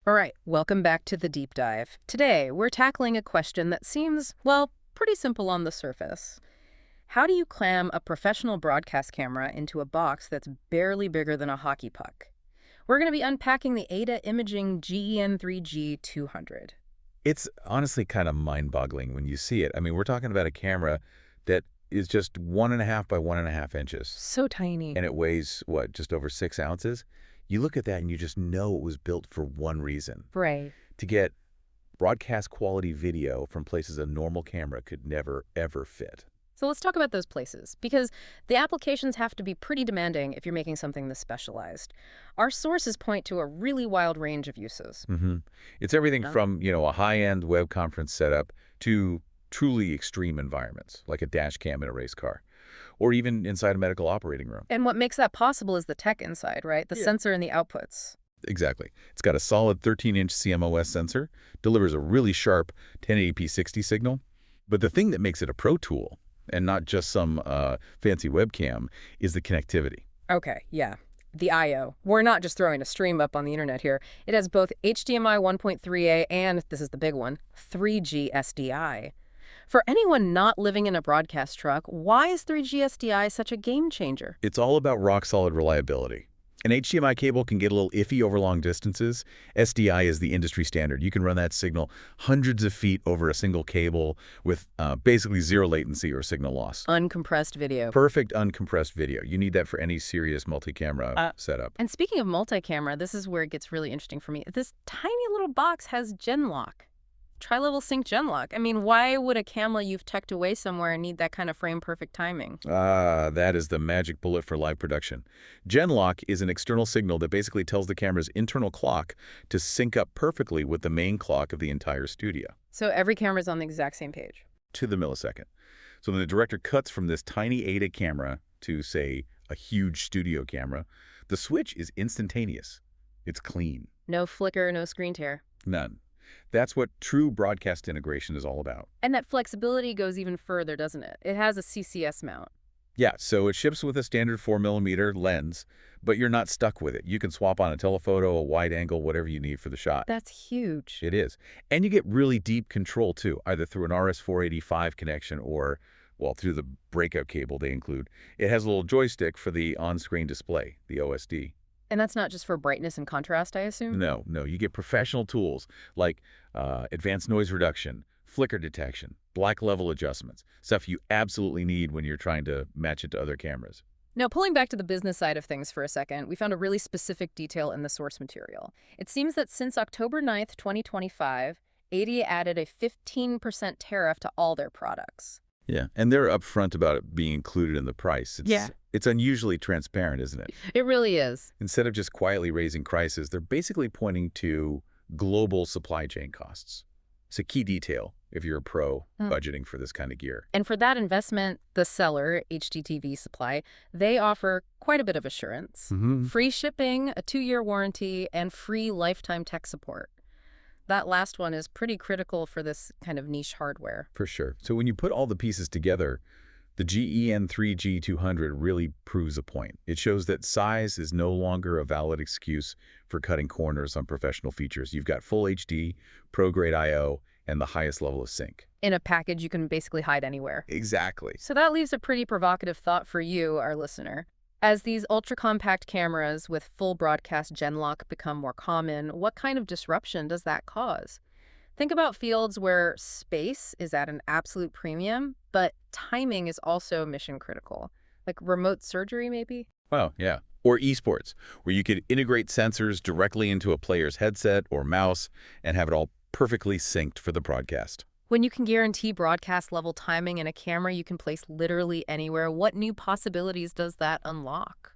All right, welcome back to the deep dive. Today, we're tackling a question that seems, well, pretty simple on the surface. How do you clam a professional broadcast camera into a box that's barely bigger than a hockey puck? We're going to be unpacking the AIDA Imaging GEN3G-200. It's honestly kind of mind-boggling when you see it. I mean, we're talking about a camera that is just 1.5 by 1.5 inches, So tiny. and it weighs, what, just over 6 ounces? You look at that and you just know it was built for one reason: Right. to get broadcast quality video from places a normal camera could never, ever fit. So let's talk about those places, because the applications have to be pretty demanding if you're making something this specialized. Our sources point to a really wild range of uses. It's everything Yeah. from, a high-end web conference setup to truly extreme environments, like a dash cam in a race car, or even inside a medical operating room. And what makes that possible is the tech inside, right? The Yeah. sensor and the outputs. Exactly. It's got a solid 13-inch CMOS sensor, delivers a really sharp 1080p 60 signal. But the thing that makes it a pro tool, and not just some fancy webcam, is the connectivity. Okay, yeah. The I/O. We're not just throwing a stream up on the internet here. It has both HDMI 1.3A and, this is the big one, 3G-SDI. For anyone not living in a broadcast truck, why is 3G-SDI such a game changer? It's all about rock-solid reliability. An HDMI cable can get a little iffy over long distances. SDI is the industry standard. You can run that signal hundreds of feet over a single cable with basically zero latency or signal loss. Uncompressed video. Perfect uncompressed video. You need that for any serious multi-camera setup. And speaking of multi-camera, this is where it gets really interesting for me. This tiny little box has Genlock. Tri-level sync Genlock. I mean, why would a camera you've tucked away somewhere need that kind of frame-perfect timing? That is the magic bullet for live production. Genlock is an external signal that basically tells the camera's internal clock to sync up perfectly with the main clock of the entire studio, So every camera's on the exact same page. to the millisecond. So when the director cuts from this tiny AIDA camera to, say, a huge studio camera, the switch is instantaneous. It's clean. No flicker, no screen tear. None. That's what true broadcast integration is all about. And that flexibility goes even further, doesn't it? It has a CCS mount. Yeah, so it ships with a standard 4mm lens, but you're not stuck with it. You can swap on a telephoto, a wide angle, whatever you need for the shot. That's huge. It is. And you get really deep control, too, either through an RS-485 connection or, well, through the breakout cable they include. It has a little joystick for the on-screen display, the OSD. And that's not just for brightness and contrast, I assume? No, you get professional tools like advanced noise reduction, flicker detection, black level adjustments, stuff you absolutely need when you're trying to match it to other cameras. Now, pulling back to the business side of things for a second, we found a really specific detail in the source material. It seems that since October 9th, 2025, AIDA added a 15% tariff to all their products. Yeah, and they're upfront about it being included in the price. It's unusually transparent, isn't it? It really is. Instead of just quietly raising prices, they're basically pointing to global supply chain costs. It's a key detail if you're a pro budgeting for this kind of gear. And for that investment, the seller, HDTV Supply, they offer quite a bit of assurance. Free shipping, a 2-year warranty, and free lifetime tech support. That last one is pretty critical for this kind of niche hardware. For sure. So when you put all the pieces together, the GEN3G-200 really proves a point. It shows that size is no longer a valid excuse for cutting corners on professional features. You've got full HD, pro-grade I/O, and the highest level of sync. In a package you can basically hide anywhere. Exactly. So that leaves a pretty provocative thought for you, our listener. As these ultra-compact cameras with full broadcast Genlock become more common, what kind of disruption does that cause? Think about fields where space is at an absolute premium, but timing is also mission critical. Like remote surgery, maybe? Well, yeah. Or esports, where you could integrate sensors directly into a player's headset or mouse and have it all perfectly synced for the broadcast. When you can guarantee broadcast-level timing in a camera you can place literally anywhere, what new possibilities does that unlock?